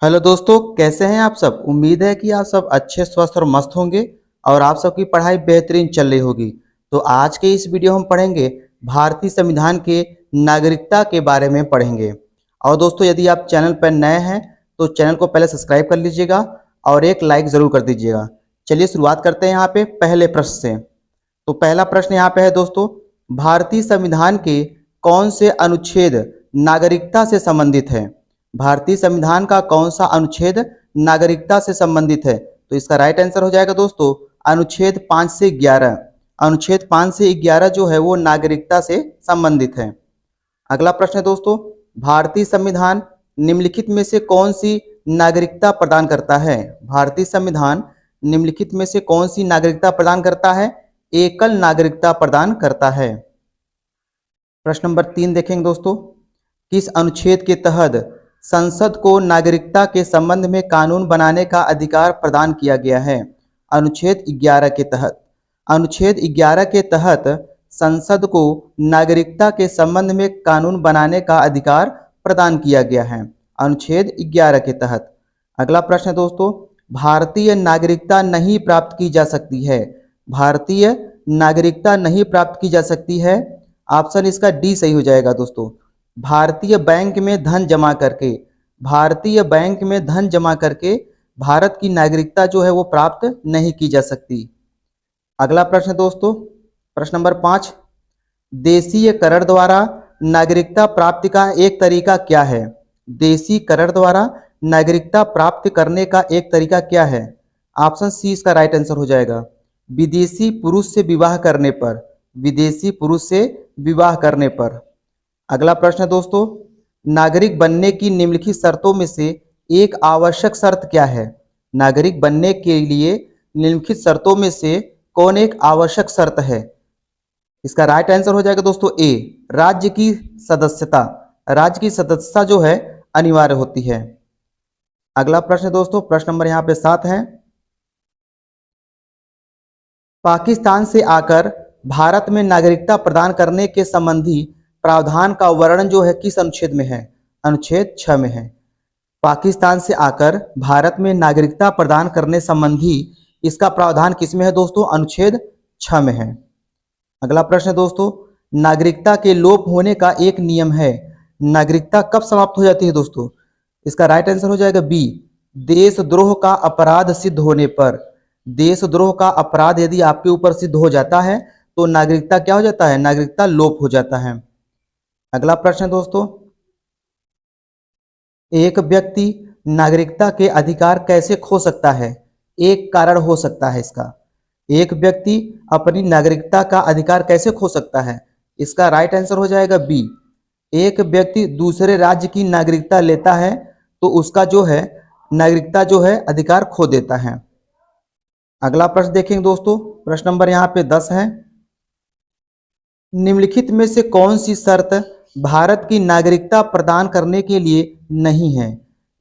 Hello दोस्तों, कैसे हैं आप सब। उम्मीद है कि आप सब अच्छे, स्वस्थ और मस्त होंगे और आप सबकी पढ़ाई बेहतरीन चल रही होगी। तो आज के इस वीडियो हम पढ़ेंगे भारतीय संविधान के नागरिकता के बारे में पढ़ेंगे। और दोस्तों, यदि आप चैनल पर नए हैं तो चैनल को पहले सब्सक्राइब कर लीजिएगा और एक लाइक ज़रूर कर दीजिएगा। चलिए शुरुआत करते हैं यहाँ पे पहले प्रश्न से। तो पहला प्रश्न यहाँ पे है दोस्तों, भारतीय संविधान के कौन से अनुच्छेद नागरिकता से संबंधित है। भारतीय संविधान का कौन सा अनुच्छेद नागरिकता से संबंधित है। तो इसका राइट आंसर हो जाएगा दोस्तों अनुच्छेद 5 से 11। अनुच्छेद 5 से 11 जो है वो नागरिकता से संबंधित है। अगला प्रश्न है दोस्तों, भारतीय संविधान निम्नलिखित में से कौन सी नागरिकता प्रदान करता है। भारतीय संविधान निम्नलिखित में से कौन सी नागरिकता प्रदान करता है। एकल नागरिकता प्रदान करता है। प्रश्न नंबर 3 देखेंगे दोस्तों, किस अनुच्छेद के तहत संसद को नागरिकता के संबंध में कानून बनाने का अधिकार प्रदान किया गया है। अनुच्छेद 11 के तहत। अनुच्छेद 11 के तहत संसद को नागरिकता के संबंध में कानून बनाने का अधिकार प्रदान किया गया है। अनुच्छेद 11 के तहत। अगला प्रश्न है दोस्तों, भारतीय नागरिकता नहीं प्राप्त की जा सकती है। भारतीय नागरिकता नहीं प्राप्त की जा सकती है। ऑप्शन इसका डी सही हो जाएगा दोस्तों। भारतीय बैंक में धन जमा करके, भारतीय बैंक में धन जमा करके भारत की नागरिकता जो है वो प्राप्त नहीं की जा सकती। अगला प्रश्न दोस्तों, प्रश्न नंबर 5, देशीयकरण द्वारा नागरिकता प्राप्ति का एक तरीका क्या है। देशीयकरण द्वारा नागरिकता प्राप्त करने का एक तरीका क्या है। ऑप्शन सी इसका राइट आंसर हो जाएगा। विदेशी पुरुष से विवाह करने पर। विदेशी पुरुष से विवाह करने पर। अगला प्रश्न है दोस्तों, नागरिक बनने की निम्नलिखित शर्तों में से एक आवश्यक शर्त क्या है। नागरिक बनने के लिए निम्नलिखित शर्तों में से कौन एक आवश्यक शर्त है। इसका राइट आंसर हो जाएगा दोस्तों ए, राज्य की सदस्यता। राज्य की सदस्यता जो है अनिवार्य होती है। अगला प्रश्न दोस्तों, प्रश्न नंबर यहाँ पे 7 है, पाकिस्तान से आकर भारत में नागरिकता प्रदान करने के संबंधी प्रावधान का वर्णन जो है किस अनुच्छेद में है। अनुच्छेद 6 में है। पाकिस्तान से आकर भारत में नागरिकता प्रदान करने संबंधी इसका प्रावधान किस में है दोस्तों। अनुच्छेद 6 में है। अगला प्रश्न दोस्तों, नागरिकता के लोप होने का एक नियम है। नागरिकता कब समाप्त हो जाती है दोस्तों। इसका राइट आंसर हो जाएगा बी, देशद्रोह का अपराध सिद्ध होने पर। देशद्रोह का अपराध यदि आपके ऊपर सिद्ध हो जाता है तो नागरिकता क्या हो जाता है, नागरिकता लोप हो जाता है। अगला प्रश्न दोस्तों, एक व्यक्ति नागरिकता के अधिकार कैसे खो सकता है। एक कारण हो सकता है इसका। एक व्यक्ति अपनी नागरिकता का अधिकार कैसे खो सकता है। इसका राइट आंसर हो जाएगा बी, एक व्यक्ति दूसरे राज्य की नागरिकता लेता है तो उसका जो है नागरिकता जो है अधिकार खो देता है। अगला प्रश्न देखेंगे दोस्तों, प्रश्न नंबर यहाँ पे 10 है, निम्नलिखित में से कौन सी शर्त भारत की नागरिकता प्रदान करने के लिए नहीं है।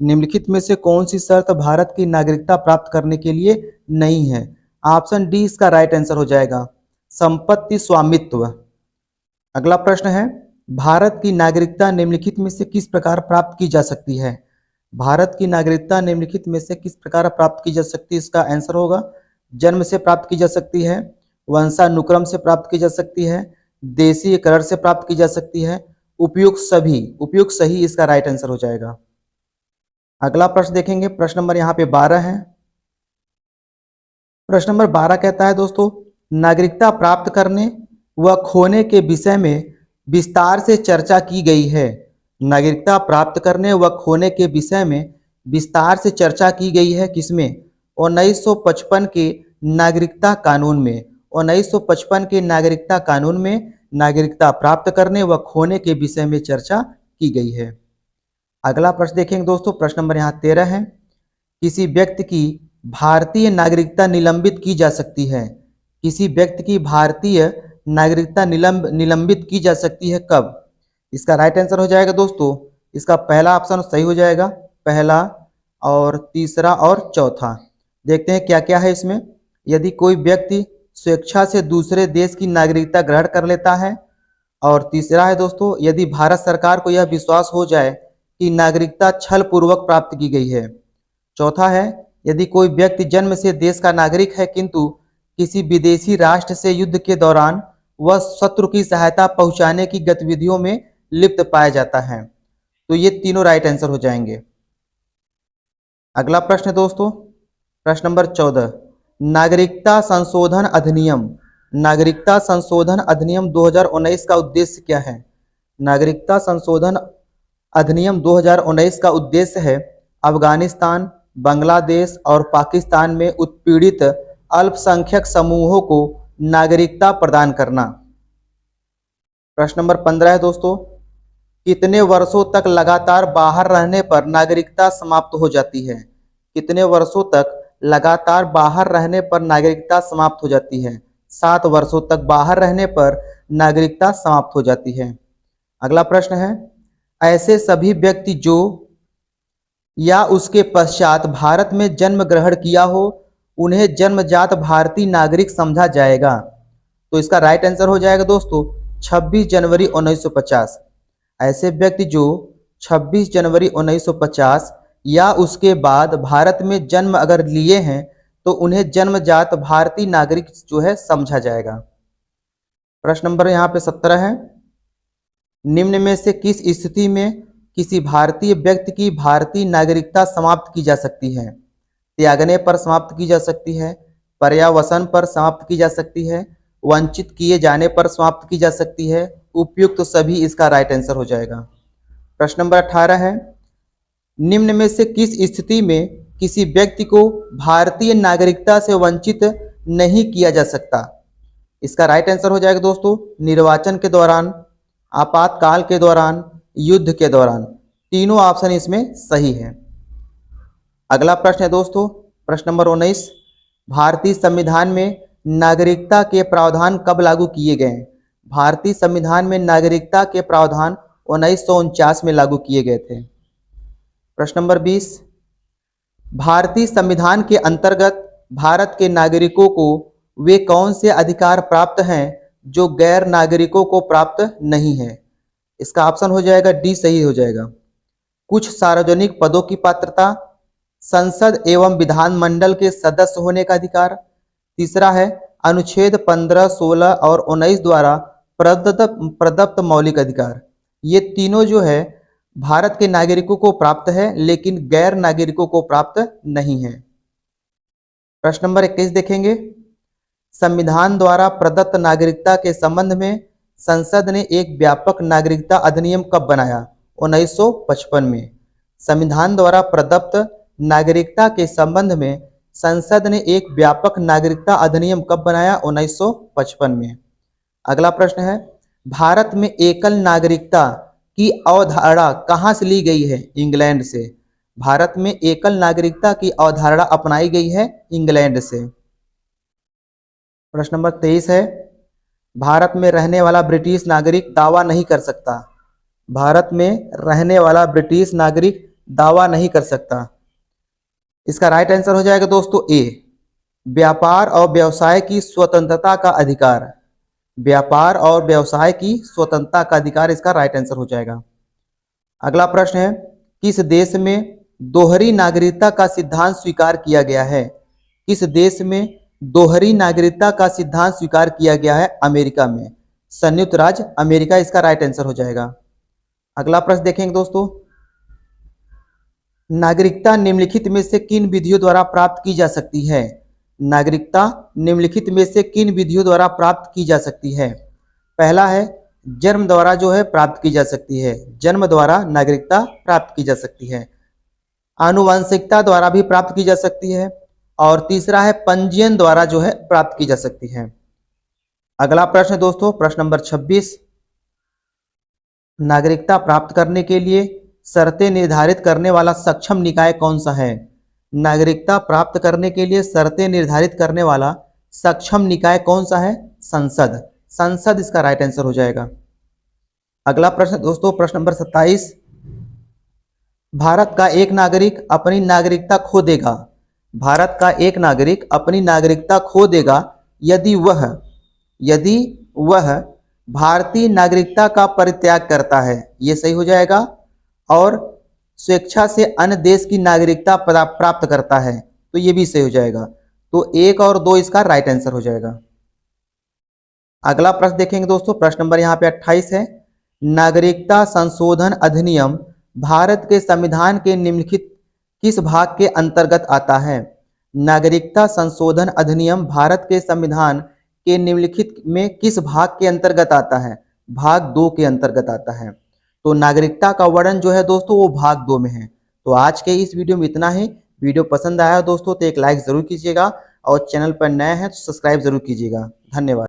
निम्नलिखित में से कौन सी शर्त भारत की नागरिकता प्राप्त करने के लिए नहीं है। ऑप्शन डी इसका राइट आंसर हो जाएगा, संपत्ति स्वामित्व। अगला प्रश्न है, भारत की नागरिकता निम्नलिखित में से किस प्रकार प्राप्त की जा सकती है। भारत की नागरिकता निम्नलिखित में से किस प्रकार प्राप्त की जा सकती है। इसका आंसर होगा जन्म से प्राप्त की जा सकती है, वंशानुक्रम से प्राप्त की जा सकती है, देशीयकरण से प्राप्त की जा सकती है, उपयुक्त सभी, उपयुक्त सही इसका राइट आंसर हो जाएगा। अगला प्रश्न देखेंगे, प्रश्न नंबर यहाँ पे 12 है। प्रश्न नंबर 12 कहता है दोस्तों, नागरिकता प्राप्त करने व खोने के विषय में विस्तार से चर्चा की गई है। नागरिकता प्राप्त करने व खोने के विषय में विस्तार से चर्चा की गई है किसमें। 1955 के नागरिकता कानून में। 1955 के नागरिकता कानून में नागरिकता प्राप्त करने व खोने के विषय में चर्चा की गई है। अगला प्रश्न देखेंगे दोस्तों, प्रश्न नंबर यहाँ 13 है, किसी व्यक्ति की भारतीय नागरिकता निलंबित की जा सकती है। किसी व्यक्ति की भारतीय नागरिकता निलंबित की जा सकती है कब। इसका राइट आंसर हो जाएगा दोस्तों, इसका पहला ऑप्शन सही हो जाएगा, पहला और तीसरा और चौथा। देखते हैं क्या क्या है इसमें। यदि कोई व्यक्ति स्वेच्छा से दूसरे देश की नागरिकता ग्रहण कर लेता है, और तीसरा है दोस्तों, यदि भारत सरकार को यह विश्वास हो जाए कि नागरिकता छल पूर्वक प्राप्त की गई है। चौथा है, यदि कोई व्यक्ति जन्म से देश का नागरिक है किंतु किसी विदेशी राष्ट्र से युद्ध के दौरान वह शत्रु की सहायता पहुंचाने की गतिविधियों में लिप्त पाया जाता है। तो ये तीनों राइट आंसर हो जाएंगे। अगला प्रश्न दोस्तों, प्रश्न नंबर 14, नागरिकता संशोधन अधिनियम। नागरिकता संशोधन अधिनियम 2019 का उद्देश्य क्या है? नागरिकता संशोधन अधिनियम 2019 का उद्देश्य है अफगानिस्तान, बांग्लादेश और पाकिस्तान में उत्पीड़ित अल्पसंख्यक समूहों को नागरिकता प्रदान करना। प्रश्न नंबर 15 है दोस्तों, कितने वर्षों तक लगातार बाहर रहने पर नागरिकता समाप्त हो जाती है? कितने वर्षों तक लगातार बाहर रहने पर नागरिकता समाप्त हो जाती है? 7 वर्षों तक बाहर रहने पर नागरिकता समाप्त हो जाती है। अगला प्रश्न है, ऐसे सभी व्यक्ति जो या उसके पश्चात भारत में जन्म ग्रहण किया हो उन्हें जन्मजात भारतीय नागरिक समझा जाएगा। तो इसका राइट आंसर हो जाएगा दोस्तों 26 जनवरी 1950। ऐसे व्यक्ति जो 26 जनवरी 1950 या उसके बाद भारत में जन्म अगर लिए हैं तो उन्हें जन्मजात भारतीय नागरिक जो है समझा जाएगा। प्रश्न नंबर यहाँ पे 17 है, निम्न में से किस स्थिति में किसी भारतीय व्यक्ति की भारतीय नागरिकता समाप्त की जा सकती है? त्यागने पर समाप्त की जा सकती है, पर्यावसन पर समाप्त की जा सकती है, वंचित किए जाने पर समाप्त की जा सकती है, उपयुक्त तो सभी इसका राइट आंसर हो जाएगा। प्रश्न नंबर 18 है, निम्न में से किस स्थिति में किसी व्यक्ति को भारतीय नागरिकता से वंचित नहीं किया जा सकता? इसका राइट आंसर हो जाएगा दोस्तों निर्वाचन के दौरान, आपातकाल के दौरान, युद्ध के दौरान। तीनों ऑप्शन इसमें सही है। अगला प्रश्न है दोस्तों, प्रश्न नंबर 19, भारतीय संविधान में नागरिकता के प्रावधान कब लागू किए गए? भारतीय संविधान में नागरिकता के प्रावधान 1949 में लागू किए गए थे। प्रश्न नंबर 20, भारतीय संविधान के अंतर्गत भारत के नागरिकों को वे कौन से अधिकार प्राप्त हैं जो गैर नागरिकों को प्राप्त नहीं है? इसका ऑप्शन हो जाएगा डी सही हो जाएगा। कुछ सार्वजनिक पदों की पात्रता, संसद एवं विधानमंडल के सदस्य होने का अधिकार, तीसरा है अनुच्छेद 15, 16 और 19 द्वारा प्रदत्त मौलिक अधिकार। ये तीनों जो है भारत के नागरिकों को प्राप्त है लेकिन गैर नागरिकों को प्राप्त नहीं है। प्रश्न नंबर 21 देखेंगे, संविधान द्वारा प्रदत्त नागरिकता के संबंध में संसद ने एक व्यापक नागरिकता अधिनियम कब बनाया? 1955 में। संविधान द्वारा प्रदत्त नागरिकता के संबंध में संसद ने एक व्यापक नागरिकता अधिनियम कब बनाया? 1955 में। अगला प्रश्न है, भारत में एकल नागरिकता की अवधारणा कहाँ से ली गई है? इंग्लैंड से। भारत में एकल नागरिकता की अवधारणा अपनाई गई है इंग्लैंड से। प्रश्न नंबर 23 है, भारत में रहने वाला ब्रिटिश नागरिक दावा नहीं कर सकता। भारत में रहने वाला ब्रिटिश नागरिक दावा नहीं कर सकता। इसका राइट आंसर हो जाएगा दोस्तों ए, व्यापार और व्यवसाय की स्वतंत्रता का अधिकार। व्यापार और व्यवसाय की स्वतंत्रता का अधिकार इसका राइट आंसर हो जाएगा। अगला प्रश्न है, किस देश में दोहरी नागरिकता का सिद्धांत स्वीकार किया गया है? किस देश में दोहरी नागरिकता का सिद्धांत स्वीकार किया गया है? अमेरिका में। संयुक्त राज्य अमेरिका इसका राइट आंसर हो जाएगा। अगला प्रश्न देखेंगे दोस्तों, नागरिकता निम्नलिखित में से किन विधियों द्वारा प्राप्त की जा सकती है? नागरिकता निम्नलिखित में से किन विधियों द्वारा प्राप्त की जा सकती है? पहला है जन्म द्वारा जो है प्राप्त की जा सकती है, जन्म द्वारा नागरिकता प्राप्त की जा सकती है। आनुवंशिकता द्वारा भी प्राप्त की जा सकती है और तीसरा है पंजीयन द्वारा जो है प्राप्त की जा सकती है। अगला प्रश्न दोस्तों, प्रश्न नंबर 26, नागरिकता प्राप्त करने के लिए शर्तें निर्धारित करने वाला सक्षम निकाय कौन सा है? नागरिकता प्राप्त करने के लिए शर्तें निर्धारित करने वाला सक्षम निकाय कौन सा है? संसद। संसद इसका राइट आंसर हो जाएगा। अगला प्रश्न दोस्तों, प्रश्न नंबर 27, भारत का एक नागरिक अपनी नागरिकता खो देगा। भारत का एक नागरिक अपनी नागरिकता खो देगा यदि वह भारतीय नागरिकता का परित्याग करता है। ये सही हो जाएगा। और स्वेच्छा से अन्य देश की नागरिकता प्राप्त करता है, तो ये भी सही हो जाएगा। तो 1 और 2 इसका राइट आंसर हो जाएगा। अगला प्रश्न देखेंगे दोस्तों, प्रश्न नंबर यहाँ पे 28 है। नागरिकता संशोधन अधिनियम भारत के संविधान के निम्नलिखित किस भाग के अंतर्गत आता है? नागरिकता संशोधन अधिनियम भारत के संविधान के निम्नलिखित में किस भाग के अंतर्गत आता है? भाग 2 के अंतर्गत आता है। तो नागरिकता का वर्णन जो है दोस्तों वो भाग 2 में है। तो आज के इस वीडियो में इतना ही। वीडियो पसंद आया दोस्तों तो एक लाइक जरूर कीजिएगा और चैनल पर नए हैं तो सब्सक्राइब जरूर कीजिएगा। धन्यवाद।